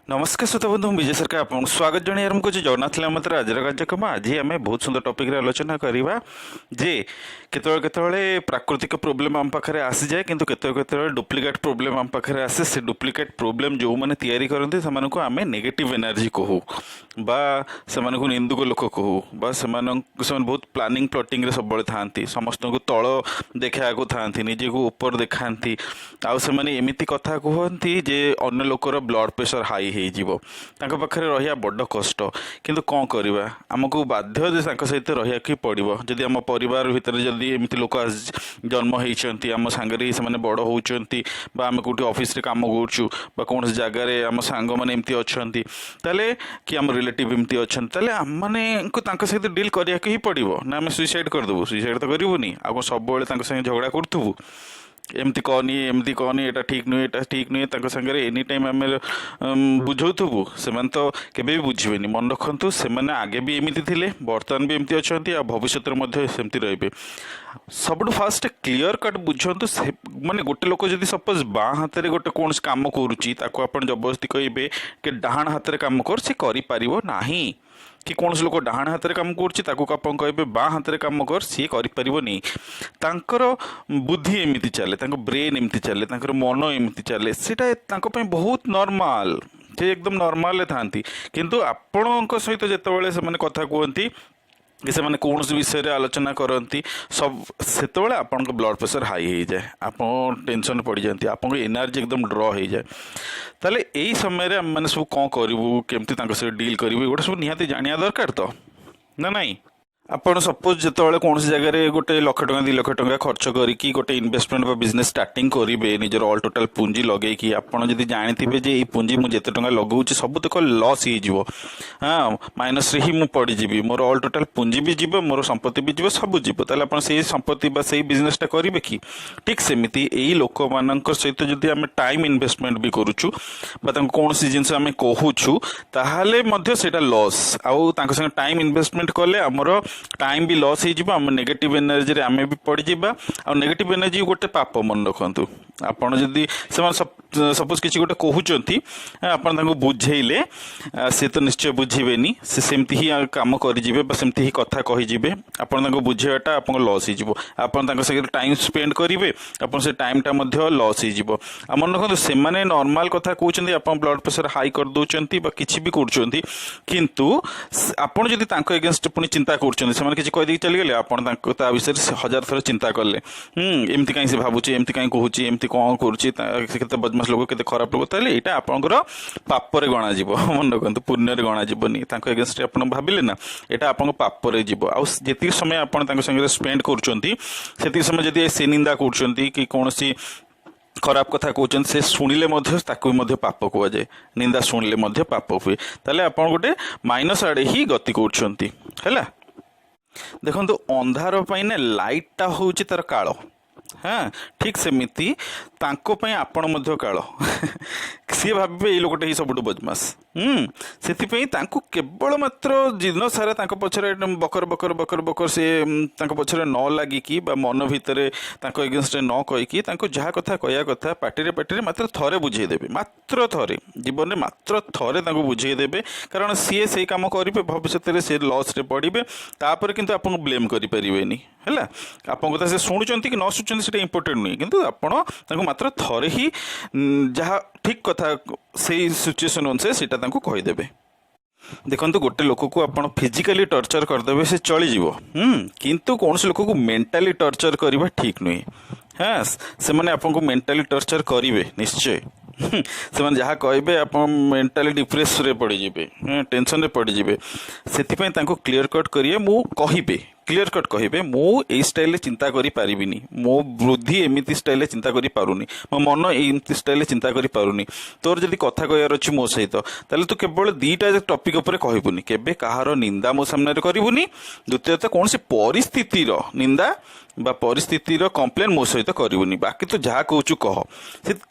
नमस्कार श्रोता बंधु विजय सरकार आपको स्वागत जन आरंभ कर जगन्नाथ मत आज कार्यक्रम आज आम बहुत सुंदर टॉपिक रे आलोचना करवा जे केतवे प्राकृतिक प्रोब्लेम आम पाखे आसी जाए किंतु केतवे डुप्लिकेट प्रोब्लेम आम पाखे आसे से डुप्लिकेट प्रोब्लेम जो मैंने तैयारी करते से आम नेगेटिव एनर्जी कहू बा से निंदुक लोक कहू बा से बहुत प्लानिंग प्लॉटिंग रे सब था समस्त को तल देखा था निजे को ऊपर देखा आउ से एमती कथा कहती जे अन्य लोकर ब्लड प्रेशर हाई हो पाखे रहा बड़ कष्ट किंतु कौन करवा आमको बाध्य सहित रहा पड़ो जदि आम परिवार भितर जदि एमती लोक जन्म होती आम सांगे से बड़ होती आम कौटी ऑफिस रे काम करूँ कौन जगार आम सांग मैंने एमती अच्छा कि आम रिलेटिव एमती अच्छा आम मैंने सहित डील करा ही पड़ो ना आम सुइसाइड करदेबू सुइसाइड तो करूनी आ सब झगड़ा करूँ एमती कहनी एटा ठीक नुहे एटा ठीक नुहे सागर एनी टाइम आम बुझाऊबू से तो केबे भी बुझे मन रखु से आगे भी एमती थे बर्तमान भी एमती अच्छा भविष्य सेमती रे सब फास्ट क्लीयर कट बुझंतु माने गोटे लोक जदि सपोज बाँ हाथ में गोटे कौन काम करुच्ची जबरदस्ती कहे कि डाहाण हाथ में काम कर सी करें कि कौन लोक डाहाण हाथ में काम करें बाँ हाथ में काम कर सी कर बुद्धि एमती चले ब्रेन एमती चले मन एमती चले सीटा बहुत नॉर्मल से एकदम नॉर्मल था किंतु आपण सहित जितेबाला से कथा कहती कि से माने कौन विषय रे आलोचना करती सब से आपन ब्लड प्रेशर हाई हो जाए आप टेंशन पड़ जाती आप एनर्जी एकदम ड्र हो जाए ताले यही समय मैंने सब कौन करूँ केमती डील करूँ गोटे सब निहाती जानिया दरकार तो ना नहीं आपड़ सपोज जो कौन जगह गोटे लाख टका 2 लाख टका खर्च करके गोटे इन्वेस्टमेंट बिजनेस स्टार्टिंग करेंगे निजर ऑल टोटाल पुंजी लगे कि आपड़ जब जानते जे पुंजी मुझे टका लगाऊँ सब तक लॉस हो हाँ माइनस रे ही मुझे पड़जी मोर ऑल टोटाल पुंजी भी जीव मोर संपत्ति भी जीव सब जीव ताल से संपत्ति से बिजनेसटा करेंगे कि ठीक सेमती यही लोक मान सहित जदि आम टाइम इन्वेस्टमेंट भी करुचु कौन जिनस आम कहूँ ताहले लॉस आउ टाइम इन्वेस्टमेंट कले आमर टाइम भी लॉस हो नेगेटिव एनर्जी रे आमे भी पड़ जावा आ नेगेटिव एनर्जी गोटे पाप मन रखु आपड़ जदि सपोज किसी गोटे कहते आपड़ बुझेले सी तो निश्चय बुझेनि से सेमती ही कम करेंगे सेमती ही कथा कहीजे आपड़ बुझेटा आप लॉस हो टाइम स्पेंड करेंगे आप से टाइमटा लॉस हो मन रखु से नॉर्मल कथा कहते आप ब्लड प्रेशर हाई कर दौरान कि भी कर किंतु आपड़ जदि एगेंस्ट पुणी चिंता कर किसी कहीदे चलीगले आपड़ विषय 1000 थर चिंता कले एमती कहीं से भावुचे एमती कहीं कहूँ एमती कौन करुँचे बदमाश लोक के खराब लोग ताले यहाँ आपंकर पापर गणाज मन रखु पुण्य गणाजनी एगेंस्ट आप भाविले ना यहाँ आप पापर जीव आती समय आप स्पेंड कर समय जदि से निंदा कर कि कौन खराब कथा कहते से शुणिले पाप कहुए निंदा शुणिले पाप हुए ताले आप गोटे माइनस आड़े ही गति कर देखो अंधार ना लाइटा हूँ तार काल हाँ ठीक सेमती आपण काल सी भावे ये लोकटे ही सब बदमाश से केवल मात्र दिन सारा पछरे बकर बकर बकर बकर से पछरे न लगिकी मन भितर एगेंस्ट न कहीकि जहाँ कथा कहया कथा पार्टी पार्टी मात्र थरे बुझेदेवे मात्र थरे जीवन में मात्र थरे बुझेदेवे कारण सी से कम करेंगे भविष्य में सी लॉस रे पड़े तापर किंतु आपको ब्लेम करें है आप कथा से शुणुंट कि न शुणुंट से इम्पोर्टेंट नुहे किंतु आपड़ मात्र थरे ही जहाँ ठीक कथा से सिचुएसन अनुसार सीटा कहीदेवे देखो गोटे लोक को आप फिजिकाली टर्चर करदे से चलीज किंतु कौन लोक को मेंटाली टर्चर करवा ठीक नुहे हाँ से मैंने आपको मेंटाली टर्चर करेंगे निश्चय से जहाँ कहे आप मेंटाली डिप्रेस रे पड़े टेंशन रे पड़े से क्लीयर कट करिए मु कहे क्लीयर कट कहे मु स्टाइल चिंता करी पारिबिनी मो बुद्धि एमती स्टाइल चिंता करी पारुनी मो मन एमती स्टाइल चिंता करी पारुनी तोर जदि कथा कहर अच्छी मो सहित ताले तू केवल 2टा टॉपिक उपर कहबुनी केबे कहार निंदा मो सामने करिबुनी द्वितीयत कौन से परिस्थितिर निंदा बा परिस्थितिर कंप्लेन मो सहित करिबुनी बाकी तो जहाँ कहूँ कह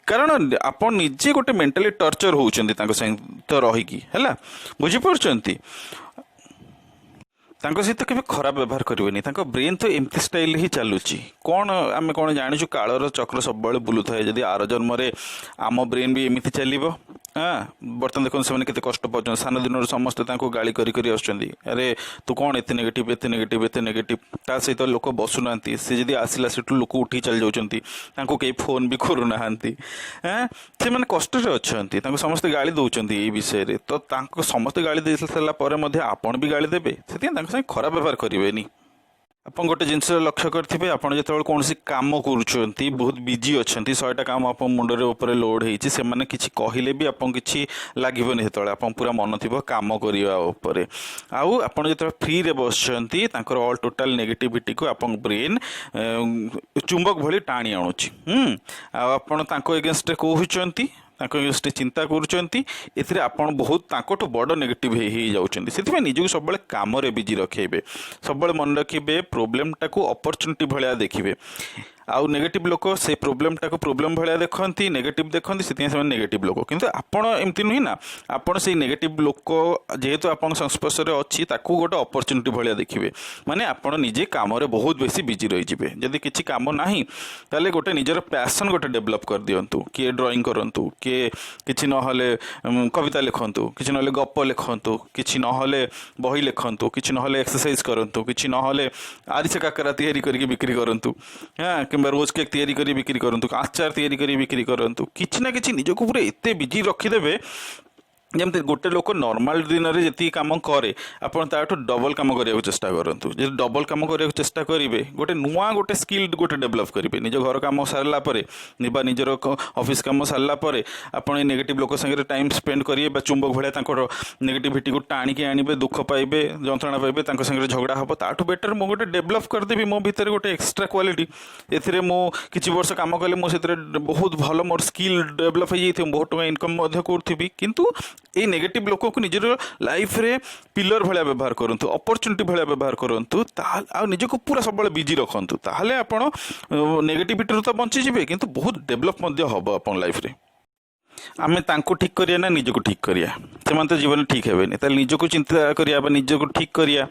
कारण आप निजे गोटे मेंटाली टर्चर होउचंदी सहित रहीकि है बुझीपार्चंती सहित केवे खराब व्यवहार करेंगे ब्रेन तो एमती स्टाइल ही चलुची कौन आम कौन जाचु कालर चक्र सब बुलू थाए जदि आर जन्म आम ब्रेन भी एमती चलो हाँ बर्तमान देखो से कष्ट पाँच सान दिन समस्ते गाड़ी करी आसुँच अरे तू कौन एत नेगेटिव एत नेगेटिव एत नेगेटिव ता सहित लोक बसुना सी जब आसला से लोक उठी चली जाऊँगी कई फोन भी करूना हाँ से मैंने कष्ट अच्छा समस्ते गाड़ी दौरान ये विषय तो समस्ते गाड़ी दे सारापर आपण भी गाड़ी देवे से खराब व्यवहार करेंगे आप गोटे जिनस लक्ष्य करेंगे आप जो कौन कम कर बहुत बिजी अच्छा 100टा काम आप मुंडे उपर लोड होती से मैंने किसी कहले भी आप कि लगे जो आप पूरा मन थी कम करने आउ आप जो फ्री रे बस ऑल टोटाल नेगेटिविटी को आप ब्रेन चुंबक भली टाणी आणुची आप एगेन्स्ट कहते एगेन्स्ट चिंता करुँच आपड़ बहुत बड़ नेगेटिव हो निजक सब कम बिजी रखेबे सब मन रखिए प्रोब्लेम टाको अपॉर्चुनिटी भाया देखिए आउ नेगेटिव लोक से प्रोब्लेम टाको प्रोब्लेम भाया देखती नेगेटिव देखती से नेगेटिव लोक किंतु आपण एमती नुहे ना आपण से नेगेटिव लोक जेहेतु आप संस्पर्श में अच्छी गोटे अपॉर्चुनिटी भाया देखिए माने आपण निजे काम बहुत बेसी बिजी रही जदि किसी काम ना ताले गोटे निजर पैशन गोटे डेभलप कर दिंतु किए ड्राइंग करूँ किए किसी नहले कविता लिखतु किसी ना गप लिखतु किसी नहले बही लिखतु किसी नहले एक्सरसाइज करूँ किसी नहले आरिसा काकरा तैयारी करके बिक्री करूँ हाँ कि रोज केक तैयारी करी बिक्री करूँ आचार तैयारी करी बिक्री करूँ किसी ना कि निजक पूरा एत बिजी रखिदेवे जमती गोटे लोक नॉर्मल दिन में जी कम कै आपठ डबल कम करने चेष्टा करूँ जो डबल कम करने चेष्टा करेंगे गोटे नुआ गोटे स्किल गोटे डेभलप करेंगे निज घर कम सारापर निजर ऑफिस कम सारापर आप नेगेटिव लोक संगे टाइम स्पेंड करेंगे चुंबक भाया नेगेटिविटी को टाणिकी आने दुख पाइबे जंत्रणा पाइबे संगे झगड़ा हम ताठू बेटर मुझे गोटे डेभलप करदेवी मो भीतर गोटे एक्सट्रा क्वालिटी ए किसी वर्ष कम कले मुझे बहुत भल मोर स्किल डेभलप हो बहुत टका इनकम करी किंतु ये नेगेटिव लोक को निजर लाइफ रे पिलर भाया व्यवहार करूँ अपॉर्चुनिटी भाया व्यवहार करूँ निजक पूरा सब बिजी रखु ताहले आपण नेगेटिविटी तो बंचीजे किंतु बहुत डेभलप हम आप लाइफ रे आमे तांको ठीक करिया ना निजको ठीक करिया से तो जीवन ठीक हे निजको चिंता करिया निजको ठीक करिया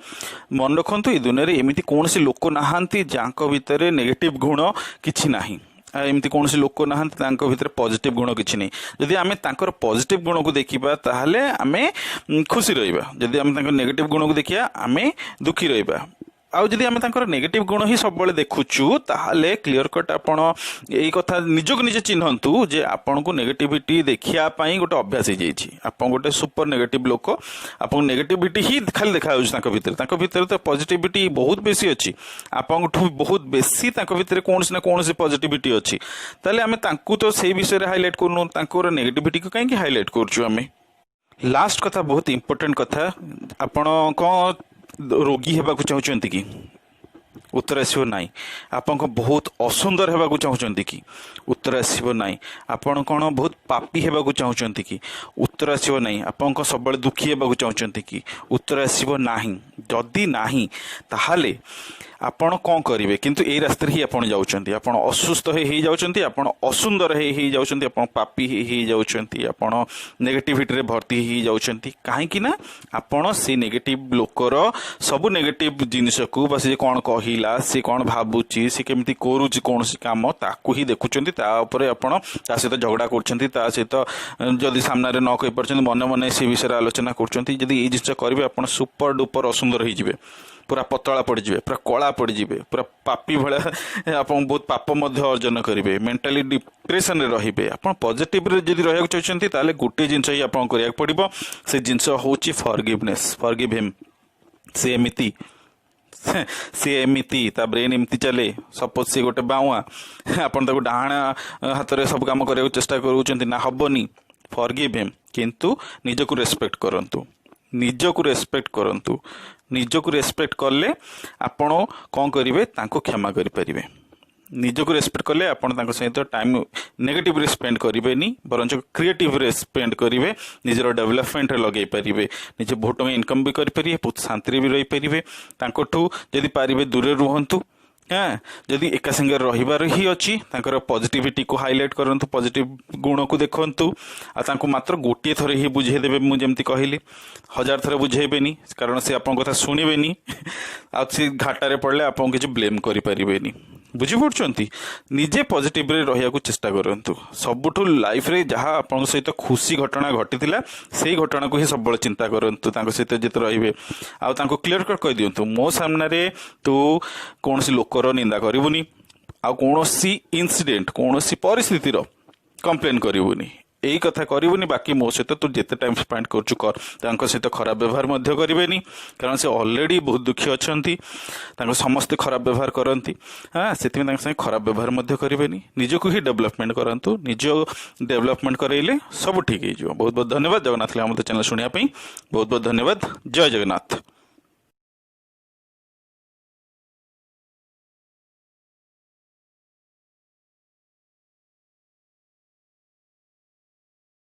मन रखु ये दुनिया रे एमिति कौन से लोक नहांती जांको भितर नेगेटिव गुण किछि नाही एमती कौन से लोक ना भीतर पॉजिटिव गुण किसी नहीं जदि आम पॉजिटिव गुण को देखा ताहले आमे खुशी रहिबा जदि आम नेगेटिव गुण को देखिया आमे दुखी रहिबा आउ जदि आम नेगेटिव गुण ही सब देखुचु ताहले क्लियर कट आपण यही कथा निजक निजे चिन्हतु जे आपन को नेगेटिविटी देखिया पई गोटे अभ्यास हो जाइए आप गोटे सुपर नेगेटिव लोक आप नेगेटिविटी ही खाली देखा भीतर तो पॉजिटिविटी बहुत बेसी अच्छी आपठू बहुत बेसी भीतर कौन ना कौन पॉजिटिविटी अच्छी ताले आम तो से विषय हाइलाइट करूँ नेगेटिविटी को कहीं हाइलाइट करें लास्ट कथा बहुत इंपोर्टेंट कथा आपण कौन रोगी हेबाकु चाहूचंती कि उत्तर आसो नाई आपण बहुत असुंदर हेबाकु चाहूचंती कि उत्तर आसो नाई आपण कौन बहुत पापी हेबाकु चाहूचंती कि उत्तर आसो नाई आपण सब दुखी हेबाकु चाहूचंती कि उत्तर आसो नाही जदि नाही ताहाले आपण कौन करेंगे किंतु यही रास्ते ही आपण जाउछंती आपण असुस्थ हो जाउछंती आपण असुंदर हो जाउछंती आपण पापी हो जाउछंती आपण नेगेटिविटी रे भर्ती हो जाउछंती काहे कि ना आपण से नेगेटिव लोकर सब नेगेटिव जिनिस को बस कौन कहिला से कौन भाबुची से केमती करूची कौन काम ताकू ही देखुचंती ता ऊपर आपण ता सहित झगड़ा करछंती ता सहित जदि सामने रे न कहि परछंती मन मन से विषय आलोचना करछंती जदि ए जिनिस करिवे आपण सुपर डुपर असुंदर हो जिवे पूरा पतला पड़े पूरा कला पड़े पूरा पापी भाया आप बहुत पाप अर्जन करेंगे मेंटाली डिप्रेशन रे रहिबे आप पॉजिटिव रे जदि रहिया चाहछंती ताले गोटे जिनस ही आपन करिया पड़िबो से जिनस होची फॉरगिवनेस फॉरगिव हिम से एमिति ता ब्रेन एमती चले सपोज से गोटे बाउआ आपन ताको डाहाणा हाथ रे सब काम करिया चेष्टा करूचंती ना हबनी फॉरगिव हिम किंतु निजको रेस्पेक्ट करंतु निजको रेस्पेक्ट करंतु निजको रेस्पेक्ट कले आपण कौन करेंगे तांको क्षमा करें निजको रेस्पेक्ट कले आपण तांको सहित टाइम नेगेटिव रे स्पेंड करेंगे बरंच क्रिएटिव रे स्पेंड करेंगे निजर डेवलपमेंट रे लगे पारे निजे बहुत टका इनकम भी करेंगे बहुत शांति भी रही पारे तांकोठू जदि पारे दूर रुहतु हाँ जदि एका संगे रहिबार ही अच्छी पॉजिटिविटी को हाइलाइट करंतु पॉजिटिव गुण को देखंतु आ मात्र गोटे थर ही बुझेदेवे मुझे जमती कहली 1000 थर बुझेबेनी कारण से आपन कथा शुणिबेनी आ से घाटारे पड़ले आपन किछ ब्लेम करि परिबेनी बुझीपुर निजे पॉजिटिव रे रहियाकु चेष्टा करंतु सबुठु लाइफ रे जहाँ आपन सहित खुशी घटना घटी से घटना को ही सब चिंता करंतु तांको सहित जिते रहिबे आ तांको क्लियर कट कहि दियंतु मो सामने रे तू कोनसी लोकर निंदा करिवुनी आ कोनसी इंसिडेंट कोनसी परिस्थिति रो कंप्लेन करिवुनी यही कथा करिवुनी बाकी मो सहित तू जिते टाइम स्पेंड करछु कर तांको सहित खराब व्यवहार मध्य करिवेनी कारण से ऑलरेडी बहुत दुखी अछंती तांको समस्त खराब व्यवहार करंती हां सेति में तांको संगे खराब व्यवहार मध्य करिवेनी निजको ही डेवलपमेंट करंतु निज डेवलपमेंट करैले सब ठीक हे जो बहुत बहुत धन्यवाद जगन्नाथ हम चैनल सुनिया पई बहुत बहुत धन्यवाद जय जगन्नाथ।